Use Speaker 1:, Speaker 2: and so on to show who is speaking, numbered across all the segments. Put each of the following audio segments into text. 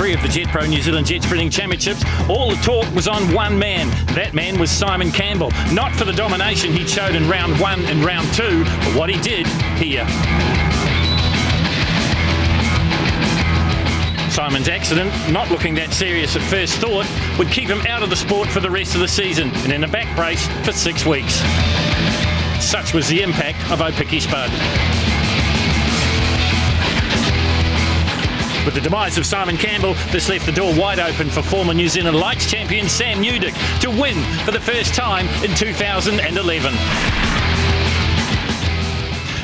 Speaker 1: 3 of the Jet Pro New Zealand Jet Sprinting Championships, all the talk was on one man. That man was Simon Campbell. Not for the domination he showed in round 1 and round 2, but what he did here. Simon's accident, not looking that serious at first thought, would keep him out of the sport for the rest of the season and in a back brace for 6 weeks. Such was the impact of Opiki Spud. With the demise of Simon Campbell, this left the door wide open for former New Zealand Lights champion Sam Munich to win for the first time in 2011.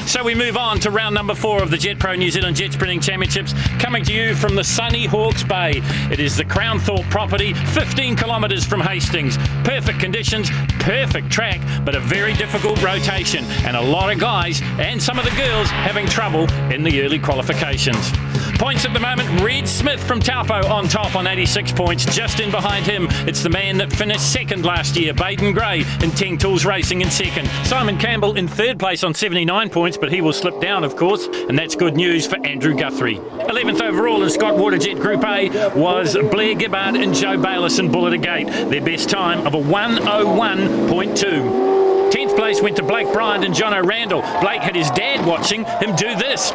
Speaker 1: So we move on to round number 4 of the Jet Pro New Zealand Jet Sprinting Championships, coming to you from the sunny Hawke's Bay. It is the Crown Thorpe property, 15 kilometres from Hastings. Perfect conditions, perfect track, but a very difficult rotation, and a lot of guys and some of the girls having trouble in the early qualifications. Points at the moment, Red Smith from Taupo on top on 86 points. Just in behind him, it's the man that finished second last year, Baden Gray, in Teng Tools Racing in second. Simon Campbell in third place on 79 points, but he will slip down, of course, and that's good news for Andrew Guthrie. 11th overall in Scott Waterjet Group A was Blair Gibbard and Joe Bayliss in Bulleta Gate. Their best time of a 1:01.2. 10th place went to Blake Bryant and John O'Randall. Blake had his dad watching him do this.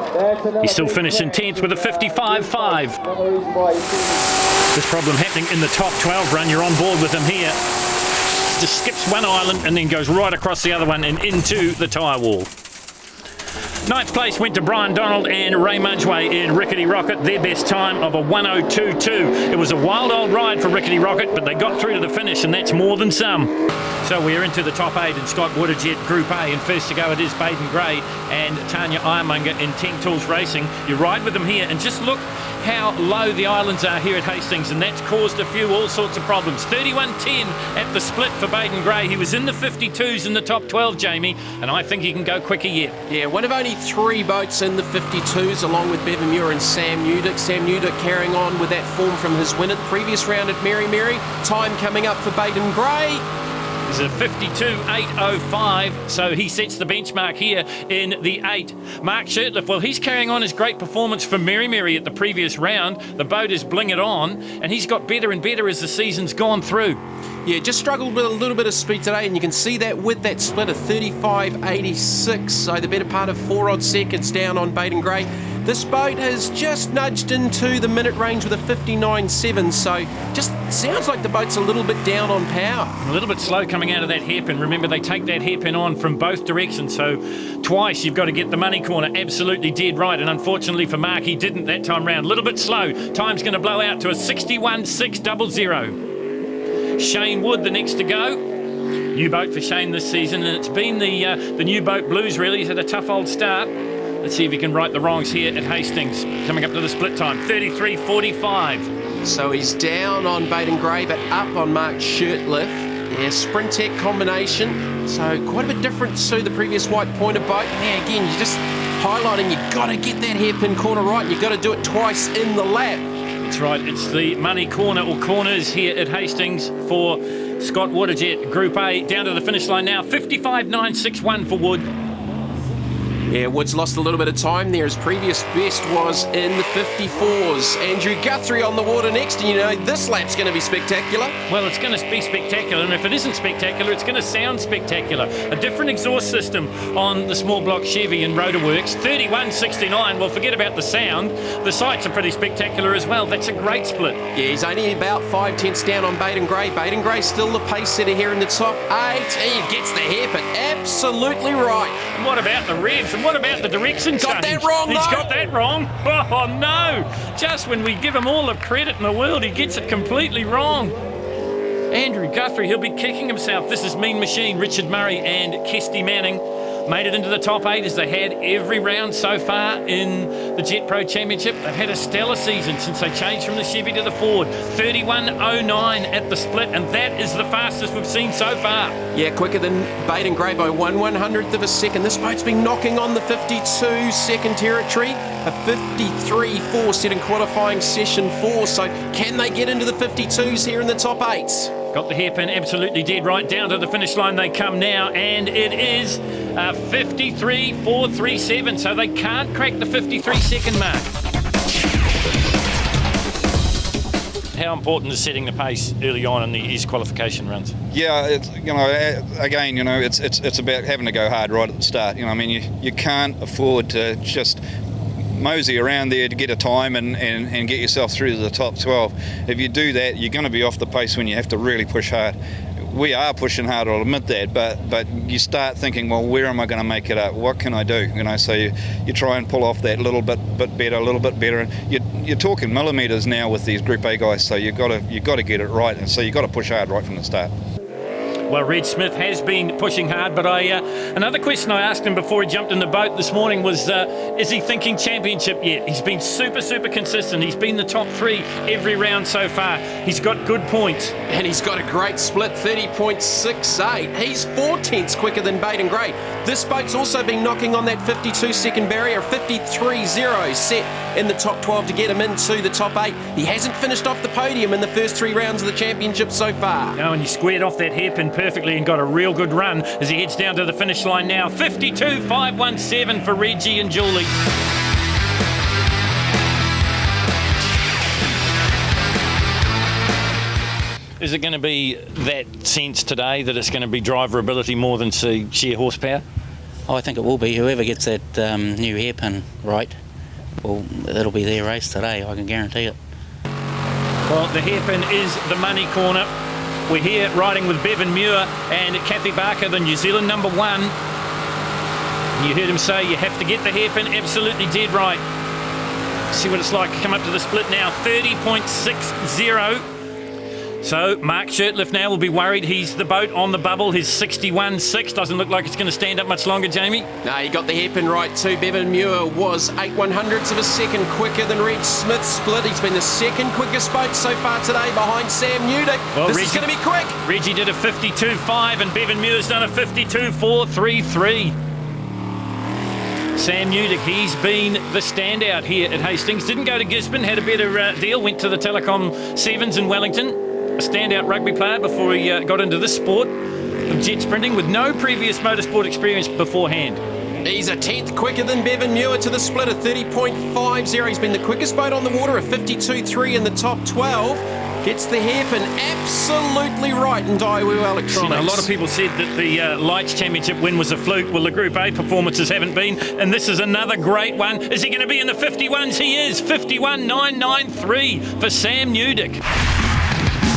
Speaker 1: He still finished in 10th with a 55.5. This problem happening in the top 12 run. You're on board with him here. Just skips one island and then goes right across the other one and into the tyre wall. 9th place went to Brian Donald and Ray Mudgeway in Rickety Rocket, their best time of a 1:02.2. It was a wild old ride for Rickety Rocket, but they got through to the finish, and that's more than some. So we're into the top 8 in Scott Waterjet Group A, and first to go it is Baden Gray and Tanya Ironmonger in Teng Tools Racing. You ride with them here, and just look how low the islands are here at Hastings, and that's caused all sorts of problems. 31.10 at the split for Baden Gray. He was in the 52s in the top 12, Jamie, and I think he can go quicker yet.
Speaker 2: Yeah, one of only 3 boats in the 52s, along with Bevan Muir and Sam Newdick. Sam Newdick carrying on with that form from his win at the previous round at Mary Mary. Time coming up for Baden Gray.
Speaker 1: It's a 52.805, so he sets the benchmark here in the 8. Mark Shirtliff, well, he's carrying on his great performance for Mary Mary at the previous round. The boat is Bling It On, and he's got better and better as the season's gone through.
Speaker 2: Yeah, just struggled with a little bit of speed today, and you can see that with that split of 35.86, so the better part of 4 odd seconds down on Baden Gray. This boat has just nudged into the minute range with a 59.7, so just sounds like the boat's a little bit down on power.
Speaker 1: A little bit slow coming out of that hairpin. Remember, they take that hairpin on from both directions, so twice you've got to get the money corner absolutely dead right, and unfortunately for Mark, he didn't that time round. A little bit slow. Time's going to blow out to a 61.600. Shane Wood, the next to go. New boat for Shane this season, and it's been the new boat blues, really. He's had a tough old start. Let's see if he can right the wrongs here at Hastings. Coming up to the split time, 33.45.
Speaker 2: So he's down on Baden Gray, but up on Mark Shirtliff. Yeah, Sprint Tech combination. So quite a bit different to the previous white pointer boat. Yeah, again, you're just highlighting, you've got to get that hairpin corner right, and you've got to do it twice in the lap.
Speaker 1: That's right, it's the money corner or corners here at Hastings for Scott Waterjet Group A. Down to the finish line now, 55.961 for Wood.
Speaker 2: Yeah, Wood's lost a little bit of time there. His previous best was in the 54s. Andrew Guthrie on the water next, and you know this lap's going to be spectacular.
Speaker 1: Well, it's going to be spectacular, and if it isn't spectacular, it's going to sound spectacular. A different exhaust system on the small block Chevy and Rotorworks, 31.69. Well, forget about the sound. The sights are pretty spectacular as well. That's a great split.
Speaker 2: Yeah, he's only about 5 tenths down on Baden Gray. Baden Gray still the pace setter here in the top 8. He gets the hairpin absolutely right.
Speaker 1: And what about the revs? And what about the direction
Speaker 2: got
Speaker 1: change?
Speaker 2: That wrong,
Speaker 1: He's
Speaker 2: though.
Speaker 1: got that wrong. Oh, no. Just when we give him all the credit in the world, he gets it completely wrong. Andrew Guthrie, he'll be kicking himself. This is Mean Machine, Richard Murray and Kesty Manning. Made it into the top 8 as they had every round so far in the Jet Pro Championship. They've had a stellar season since they changed from the Chevy to the Ford. 31.09 at the split, and that is the fastest we've seen so far.
Speaker 2: Yeah, quicker than Baden Gray by 1/100th of a second. This boat's been knocking on the 52 second territory. A 53.4 set in qualifying session 4. So can they get into the 52s here in the top 8s?
Speaker 1: Got the hairpin absolutely dead right. Down to the finish line they come now, and it is 53.437, so they can't crack the 53 second mark. how important is setting the pace early on in these qualification runs?
Speaker 3: Yeah, it's, again, it's about having to go hard right at the start. I mean, you can't afford to just mosey around there to get a time and get yourself through to the top 12. If you do that, you're going to be off the pace when you have to really push hard. We are pushing hard, I'll admit that, but you start thinking, well, where am I going to make it up? What can I do? So you try and pull off that little bit better. And you're talking millimetres now with these Group A guys, so you've got to get it right, and so you've got to push hard right from the start.
Speaker 1: Well, Reg Smith has been pushing hard, but another question I asked him before he jumped in the boat this morning was, is he thinking championship yet? He's been super consistent. He's been the top 3 every round so far. He's got good points.
Speaker 2: And he's got a great split, 30.68. He's 4 tenths quicker than Baden Gray. This boat's also been knocking on that 52-second barrier, 53.0 set in the top 12 to get him into the top 8. He hasn't finished off the podium in the first 3 rounds of the championship so far.
Speaker 1: No, and he squared off that hairpin perfectly and got a real good run as he heads down to the finish line now. 52.517 for Reggie and Julie. Is it going to be that sense today that it's going to be driver ability more than sheer horsepower?
Speaker 4: I think it will be. Whoever gets that new hairpin right, well, it'll be their race today, I can guarantee it.
Speaker 1: Well, the hairpin is the money corner. We're here riding with Bevan Muir and Kathy Barker, the New Zealand #1. You heard him say you have to get the hairpin absolutely dead right. See what it's like. Come up to the split now, 30.60. So Mark Shirtliff now will be worried. He's the boat on the bubble. His 61.6 doesn't look like it's going to stand up much longer, Jamie.
Speaker 2: No, he got the hairpin right too. Bevan Muir was 8/100ths of a second quicker than Reg Smith's split. He's been the second quickest boat so far today behind Sam Newdick.
Speaker 1: Well,
Speaker 2: this is going to be quick.
Speaker 1: Reggie did a 52.5 and Bevan Muir's done a 52.433. Sam Newdick, he's been the standout here at Hastings. Didn't go to Gisborne, had a better deal, went to the Telecom Sevens in Wellington. A standout rugby player before he got into this sport of jet sprinting with no previous motorsport experience beforehand.
Speaker 2: He's a 10th quicker than Bevan Muir to the split, a 30.50. He's been the quickest boat on the water, a 52.3 in the top 12. Gets the hairpin absolutely right in Daewoo Electronics.
Speaker 1: A lot of people said that the Lights Championship win was a fluke. Well, the Group A performances haven't been, and this is another great one. Is he going to be in the 51s? He is. 51.993 for Sam Newdick.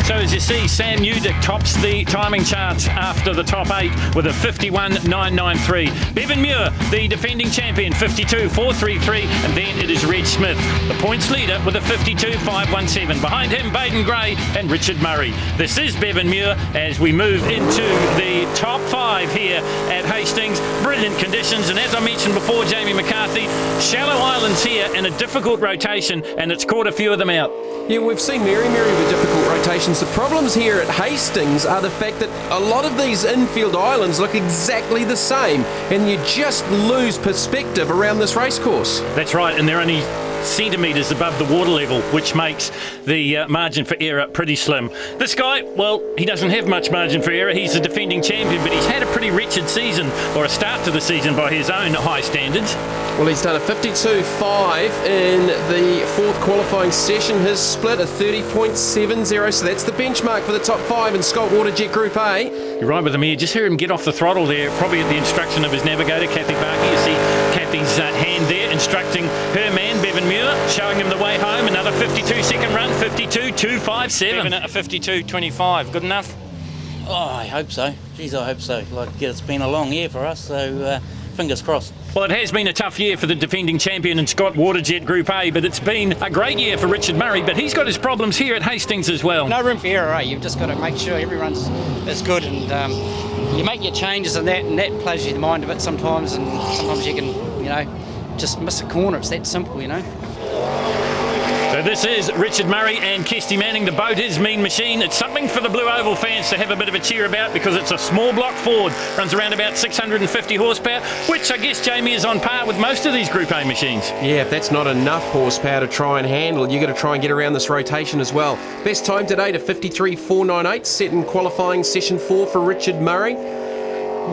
Speaker 1: So as you see, Sam Newdick tops the timing charts after the top 8 with a 51.993. Bevan Muir, the defending champion, 52.433, and then it is Reg Smith, the points leader, with a 52.517. Behind him, Baden Gray and Richard Murray. This is Bevan Muir as we move into the top 5 here at Hastings. Brilliant conditions, and as I mentioned before, Jamie McCarthy, shallow islands here and a difficult rotation, and it's caught a few of them out.
Speaker 2: Yeah, we've seen Mary with difficult rotations. The problems here at Hastings are the fact that a lot of these infield islands look exactly the same, and you just lose perspective around this racecourse.
Speaker 1: That's right, and they're only centimetres above the water level, which makes the margin for error pretty slim. This guy, well, he doesn't have much margin for error. He's the defending champion, but he's had a pretty wretched season, or a start to the season by his own high standards.
Speaker 2: Well, he's done a 52.5 in the 4th qualifying session. His split a 30.70, so that's the benchmark for the top 5 in Scott Waterjet Group A.
Speaker 1: You're right with him here. Just hear him get off the throttle there, probably at the instruction of his navigator, Kathy Barker. You see Kathy's hand there instructing her man, Bevan Muir, showing him the way home. Another 52-second run, 52.257. Bevan at a 52.25. Good enough?
Speaker 4: Oh, I hope so. Geez, I hope so. It's been a long year for us, so fingers crossed.
Speaker 1: Well, it has been a tough year for the defending champion in Scott Waterjet Group A, but it's been a great year for Richard Murray, but he's got his problems here at Hastings as well.
Speaker 5: No room for error, eh? You've just got to make sure everyone's as good, and you make your changes and that plays you the mind a bit sometimes, and sometimes you can, just miss a corner. It's that simple,
Speaker 1: So this is Richard Murray and Kirsty Manning. The boat is Mean Machine. It's something for the Blue Oval fans to have a bit of a cheer about because it's a small block Ford. Runs around about 650 horsepower, which I guess, Jamie, is on par with most of these Group A machines.
Speaker 2: Yeah, if that's not enough horsepower to try and handle, you've got to try and get around this rotation as well. Best time today to 53.498, set in qualifying session 4 for Richard Murray.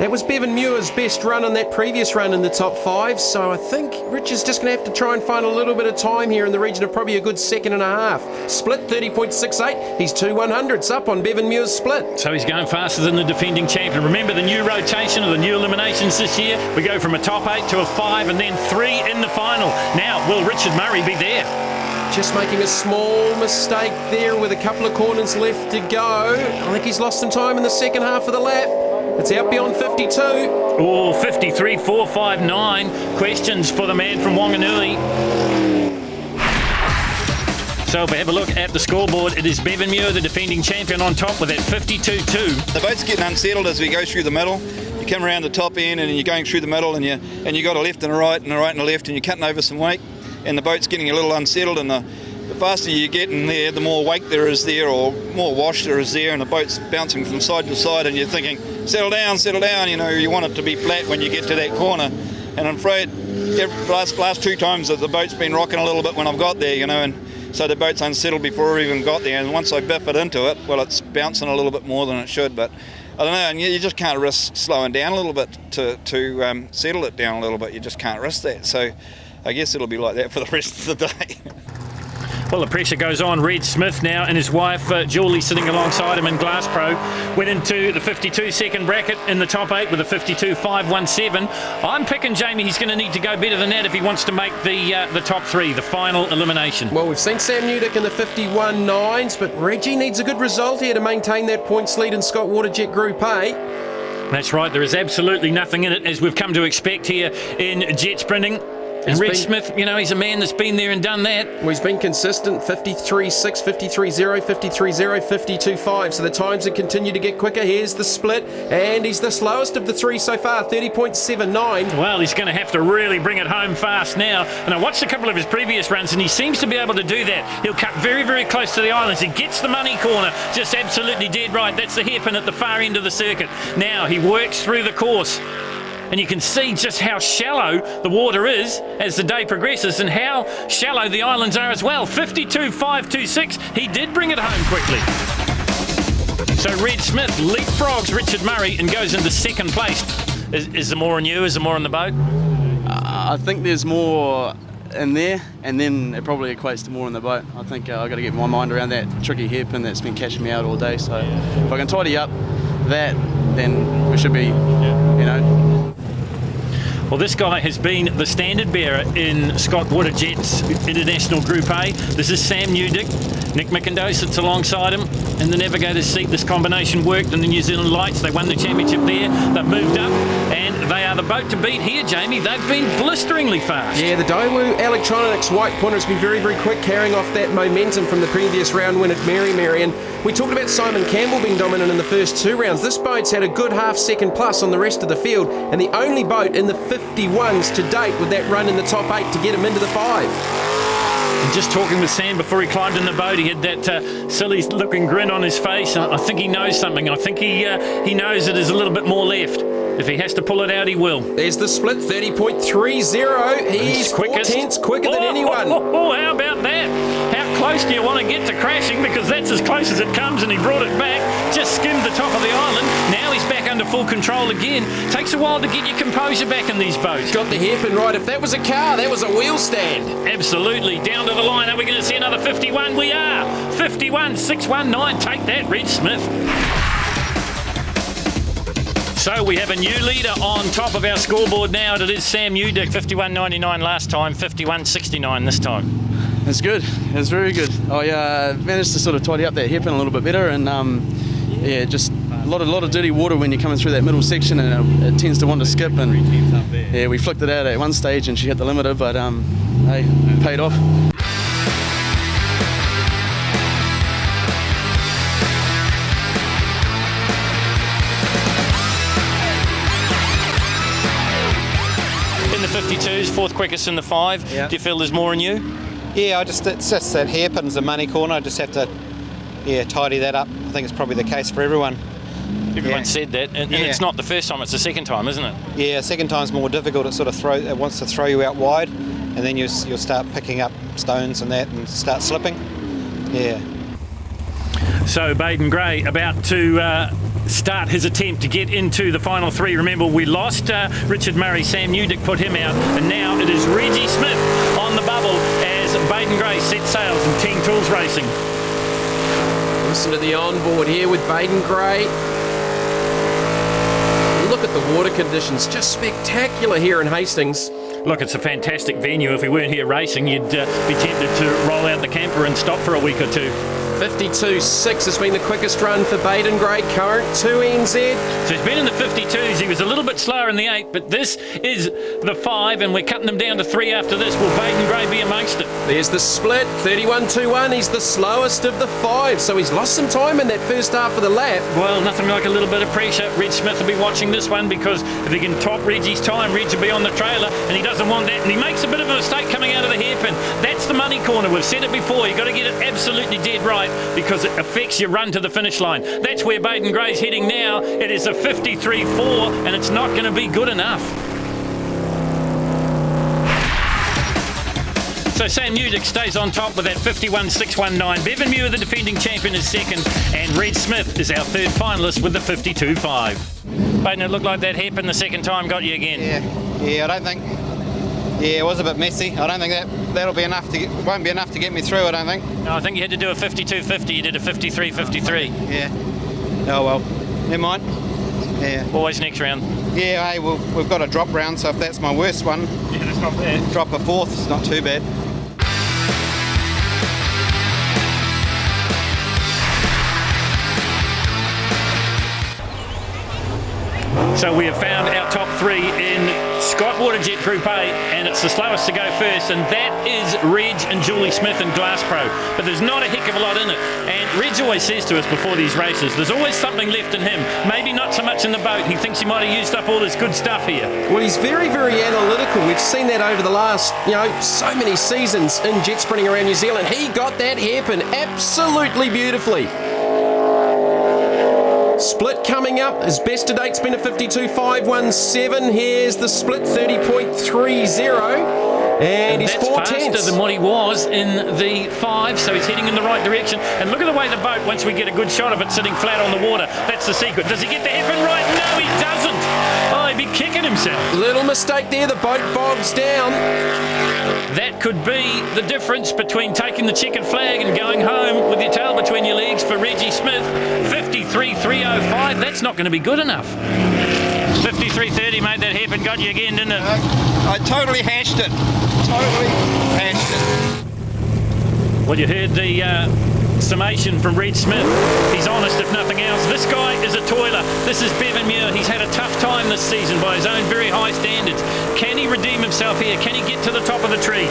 Speaker 2: That was Bevan Muir's best run on that previous run in the top 5, so I think Richard's just going to have to try and find a little bit of time here in the region of probably a good second and a half. Split 30.68, he's 2/100ths up on Bevan Muir's split.
Speaker 1: So he's going faster than the defending champion. Remember the new rotation or the new eliminations this year? We go from a top 8 to a 5 and then 3 in the final. Now, will Richard Murray be there?
Speaker 2: Just making a small mistake there with a couple of corners left to go. I think he's lost some time in the second half of the lap. It's out beyond 52.
Speaker 1: Oh, 53.459. Questions for the man from Wanganui. So if we have a look at the scoreboard, it is Bevan Muir, the defending champion, on top with that 52.2.
Speaker 3: The boat's getting unsettled as we go through the middle. You come around the top end and you're going through the middle and you got a left and a right and a right and a left and you're cutting over some wake and the boat's getting a little unsettled, and the faster you get in there, the more wake there is there or more wash there is there, and the boat's bouncing from side to side and you're thinking, settle down, you know, you want it to be flat when you get to that corner. And I'm afraid last 2 times that the boat's been rocking a little bit when I've got there, you know, and so the boat's unsettled before I even got there, and once I biff it into it, well, it's bouncing a little bit more than it should, but I don't know, and you just can't risk slowing down a little bit to settle it down a little bit. You just can't risk that, so I guess it'll be like that for the rest of the day.
Speaker 1: Well, the pressure goes on. Reed Smith now and his wife Julie sitting alongside him in Glass Pro went into the 52-second bracket in the top 8 with a 52.517. I'm picking Jamie. He's going to need to go better than that if he wants to make the top 3, the final elimination.
Speaker 2: Well, we've seen Sam Newdick in the 51.9s, but Reggie needs a good result here to maintain that points lead in Scott Waterjet Group A.
Speaker 1: That's right. There is absolutely nothing in it, as we've come to expect here in jet sprinting. And Reed Smith, you know, he's a man that's been there and done that.
Speaker 2: Well, he's been consistent, 53.6, 53.0, 53.0, 52.5. So the times have continued to get quicker. Here's the split, and he's the slowest of the 3 so far, 30.79.
Speaker 1: Well, he's going to have to really bring it home fast now. And I watched a couple of his previous runs, and he seems to be able to do that. He'll cut very, very close to the islands. He gets the money corner, just absolutely dead right. That's the hairpin at the far end of the circuit. Now he works through the course. And you can see just how shallow the water is as the day progresses and how shallow the islands are as well. 52.526. He did bring it home quickly. So Reed Smith leapfrogs Richard Murray and goes into second place. Is there more on you? Is there more on the boat?
Speaker 6: I think there's more in there, and then it probably equates to more on the boat. I think I've got to get my mind around that tricky hairpin that's been catching me out all day. So if I can tidy up that, then we should be, you know.
Speaker 1: Well, this guy has been the standard bearer in Scott Waterjet's International Group A. This is Sam Newdick. Nick McIndoe sits alongside him in the navigator's seat. This combination worked in the New Zealand Lights. They won the championship there. They've moved up, and they are the boat to beat here, Jamie. They've been blisteringly fast.
Speaker 2: Yeah, the Daewoo Electronics white pointer has been very, very quick, carrying off that momentum from the previous round win at Mary Marion. We talked about Simon Campbell being dominant in the first 2 rounds. This boat's had a good half-second plus on the rest of the field, and the only boat in the 51s to date with that run in the top 8 to get him into the 5.
Speaker 1: And just talking with Sam before he climbed in the boat, he had that silly-looking grin on his face. I think he knows something. I think he knows that there's a little bit more left. If he has to pull it out, he will.
Speaker 2: There's the split, 30.30. He's 4/10 quicker than anyone.
Speaker 1: Oh, how about that? How close do you want to get to crashing? Because that's as close as it comes, and he brought it back. Just skimmed the top of the island. Now he's back under full control again. Takes a while to get your composure back in these boats.
Speaker 2: Got the hairpin right. If that was a car, that was a wheel stand.
Speaker 1: Absolutely. Down to the line. Are we going to see another 51? We are. 51.619. Take that, Reed Smith. So we have a new leader on top of our scoreboard now, and it is Sam Newdick. 51.99 last time, 51.69 this time.
Speaker 6: It's good. It's very good. I managed to sort of tidy up that hairpin a little bit better, and yeah, just a lot of dirty water when you're coming through that middle section, and it tends to want to skip. And yeah, we flicked it out at one stage, and she hit the limiter, but hey, paid off.
Speaker 1: In the 52s, 4th quickest in the 5.
Speaker 7: Yeah.
Speaker 1: Do you feel there's more in you?
Speaker 7: Yeah, it's just that hairpin's the money corner. I just have to, tidy that up. I think it's probably the case for everyone.
Speaker 1: Everyone said that, and it's not the first time, it's the second time, isn't it?
Speaker 7: Yeah, second time's more difficult. It wants to throw you out wide, and then you'll start picking up stones and that and start slipping. Yeah.
Speaker 1: So Baden Gray about to start his attempt to get into the final three. Remember, we lost Richard Murray. Sam Newdick put him out, and now it is Reggie Smith on the bubble as Baden Gray sets sails in 10 Tools Racing.
Speaker 2: Listen to the onboard here with Baden Gray. Look at the water conditions, just spectacular here in Hastings.
Speaker 1: Look, it's a fantastic venue. If we weren't here racing, you'd be tempted to roll out the camper and stop for a week or two.
Speaker 2: 52.6 has been the quickest run for Baden Gray, current 2 NZ.
Speaker 1: So he's been in the 52s. He was a little bit slower in the 8, but this is the 5, and we're cutting him down to 3 after this. Will Baden Gray be amongst it?
Speaker 2: There's the split, 31.21. He's the slowest of the 5, so he's lost some time in that first half of the lap.
Speaker 1: Well, nothing like a little bit of pressure. Reg Smith will be watching this one, because if he can top Reggie's time, Reg will be on the trailer, and he doesn't want that. And he makes a bit of a mistake coming out of the hairpin. That's the money corner. We've said it before. You've got to get it absolutely dead right, because it affects your run to the finish line. That's where Baden Gray's heading now. It is a 53.4, and it's not going to be good enough. So Sam Newdick stays on top with that 51.619. Bevan Muir, the defending champion, is second, and Reg Smith is our third finalist with the 52.5. Baden, it looked like that hairpin the second time got you again.
Speaker 7: Yeah, I don't think. Yeah, it was a bit messy. I don't think that'll be enough to won't be enough to get me through. I don't think.
Speaker 1: No, I think you had to do a 52.50. You did a 53.53.
Speaker 7: Yeah. Oh well. Never mind. Yeah.
Speaker 1: Always next round.
Speaker 7: Yeah. Hey, we've got a drop round, so if that's my worst one,
Speaker 1: yeah, that's not bad.
Speaker 7: Drop a 4th. It's not too bad.
Speaker 1: So we have found our top 3 in Scott Waterjet Group A, and it's the slowest to go first, and that is Reg and Julie Smith in Glass Pro. But there's not a heck of a lot in it. And Reg always says to us before these races, there's always something left in him. Maybe not so much in the boat. He thinks he might have used up all his good stuff here.
Speaker 2: Well, he's very, very analytical. We've seen that over the last, so many seasons in jet sprinting around New Zealand. He got that hairpin absolutely beautifully. Split coming up. His best to date's been a 52.517. Here's the split, 30.30. And he's
Speaker 1: that's
Speaker 2: 4
Speaker 1: faster
Speaker 2: tenths
Speaker 1: than what he was in the 5, so he's heading in the right direction. And look at the way the boat, once we get a good shot of it sitting flat on the water, that's the secret. Does he get the hairpin right? No, he doesn't. Oh, he'd be kicking himself.
Speaker 2: Little mistake there. The boat bogs down.
Speaker 1: That could be the difference between taking the checkered flag and going home with your tail between your legs for Reggie Smith. 53.305. That's not going to be good enough. 53.30 made that hairpin, got you again, didn't it?
Speaker 3: I totally hashed it. Totally hashed it.
Speaker 1: Well, you heard the summation from Reg Smith. He's honest, if nothing else. This guy is a toiler. This is Bevan Muir. He's had a tough time this season by his own very high standards. Can he redeem himself here? Can he get to the top of the tree?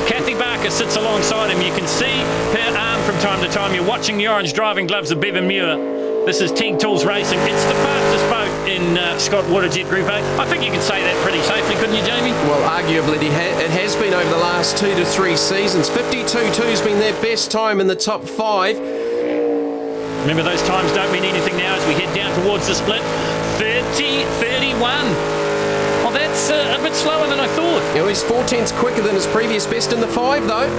Speaker 1: Kathy Barker sits alongside him. You can see her arm from time to time. You're watching the orange driving gloves of Bevan Muir. This is 10 Tools Racing. It's the fastest boat in Scott Waterjet Group A. I think you can say that pretty safely, couldn't you, Jamie?
Speaker 2: Well, arguably it has been over the last 2 to 3 seasons. 52.2 has been their best time in the top 5.
Speaker 1: Remember, those times don't mean anything now as we head down towards the split. 30.31. Well, that's a bit slower than I thought.
Speaker 2: He's 4 tenths quicker than his previous best in the 5, though.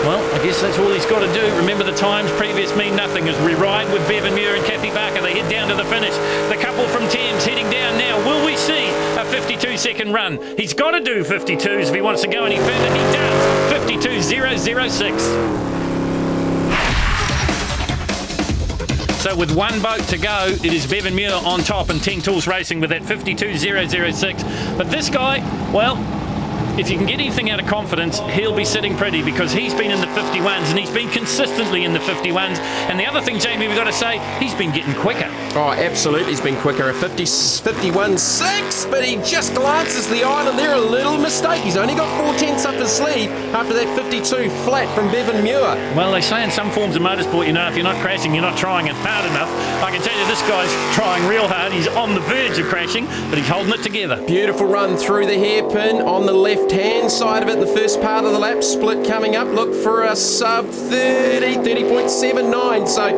Speaker 1: Well, I guess that's all he's got to do. Remember, the times previous mean nothing as we ride with Bevan Muir and Kathy Barker. They head down to the finish. The couple from Thames heading down now. Will we see a 52-second run? He's got to do 52s if he wants to go any further. He does. 52.006. So with one boat to go, it is Bevan Muir on top and 10 Tools Racing with that 52.006. But this guy, well, if you can get anything out of confidence, he'll be sitting pretty because he's been in the 51s and he's been consistently in the 51s. And the other thing, Jamie, we've got to say, he's been getting quicker.
Speaker 2: Oh, absolutely, he's been quicker. A 51.6, but he just glances the island there. A little mistake. He's only got 4 tenths up his sleeve after that 52 flat from Bevan Muir.
Speaker 1: Well, they say in some forms of motorsport, if you're not crashing, you're not trying it hard enough. I can tell you this guy's trying real hard. He's on the verge of crashing, but he's holding it together.
Speaker 2: Beautiful run through the hairpin on the left-hand side of it. The first part of the lap split coming up. Look for a sub 30, 30.79. So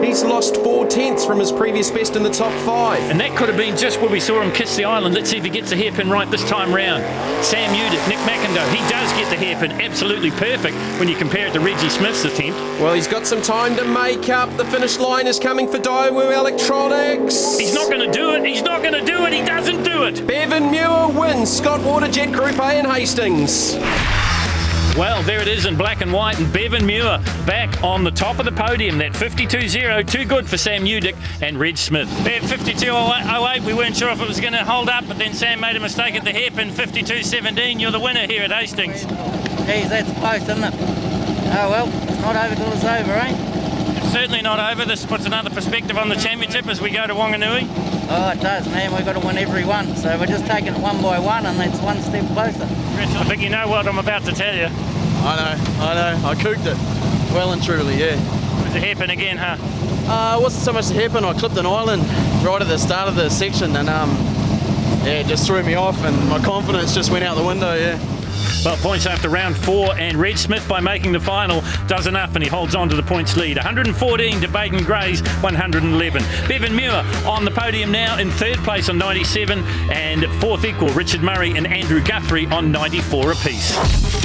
Speaker 2: He's lost 4 tenths from his previous best in the top 5.
Speaker 1: And that could have been just where we saw him kiss the island. Let's see if he gets the hairpin right this time round. Sam Udick, Nick McIndoe, he does get the hairpin absolutely perfect when you compare it to Reggie Smith's attempt.
Speaker 2: Well, he's got some time to make up. The finish line is coming for Daewoo Electronics.
Speaker 1: He's not going to do it. He's not going to do it. He doesn't do it.
Speaker 2: Bevan Muir wins Scott Waterjet Group A in Hastings.
Speaker 1: Well, there it is in black and white, and Bevan Muir back on the top of the podium. That 52.0, too good for Sam Udick and Reg Smith. There, 52.08, we weren't sure if it was going to hold up, but then Sam made a mistake at the hairpin. 52.17, you're the winner here at Hastings.
Speaker 4: Geez, that's close, isn't it? Oh well, it's not over till it's over, eh?
Speaker 1: It's certainly not over. This puts another perspective on the championship as we go to Wanganui.
Speaker 4: Oh, it does, man. We've got to win every one. So we're just taking it one by one, and that's one step closer.
Speaker 1: I think you know what I'm about to tell you.
Speaker 6: I know. I cooked it. Well and truly, yeah.
Speaker 1: It was a hairpin again, huh?
Speaker 6: It wasn't so much a hairpin. I clipped an island right at the start of the section, and it just threw me off, and my confidence just went out the window, yeah.
Speaker 1: Well, points after round 4, and Reg Smith, by making the final, does enough, and he holds on to the points lead. 114 to Baden Gray's 111. Bevan Muir on the podium now in 3rd place on 97, and 4th equal Richard Murray and Andrew Guthrie on 94 apiece.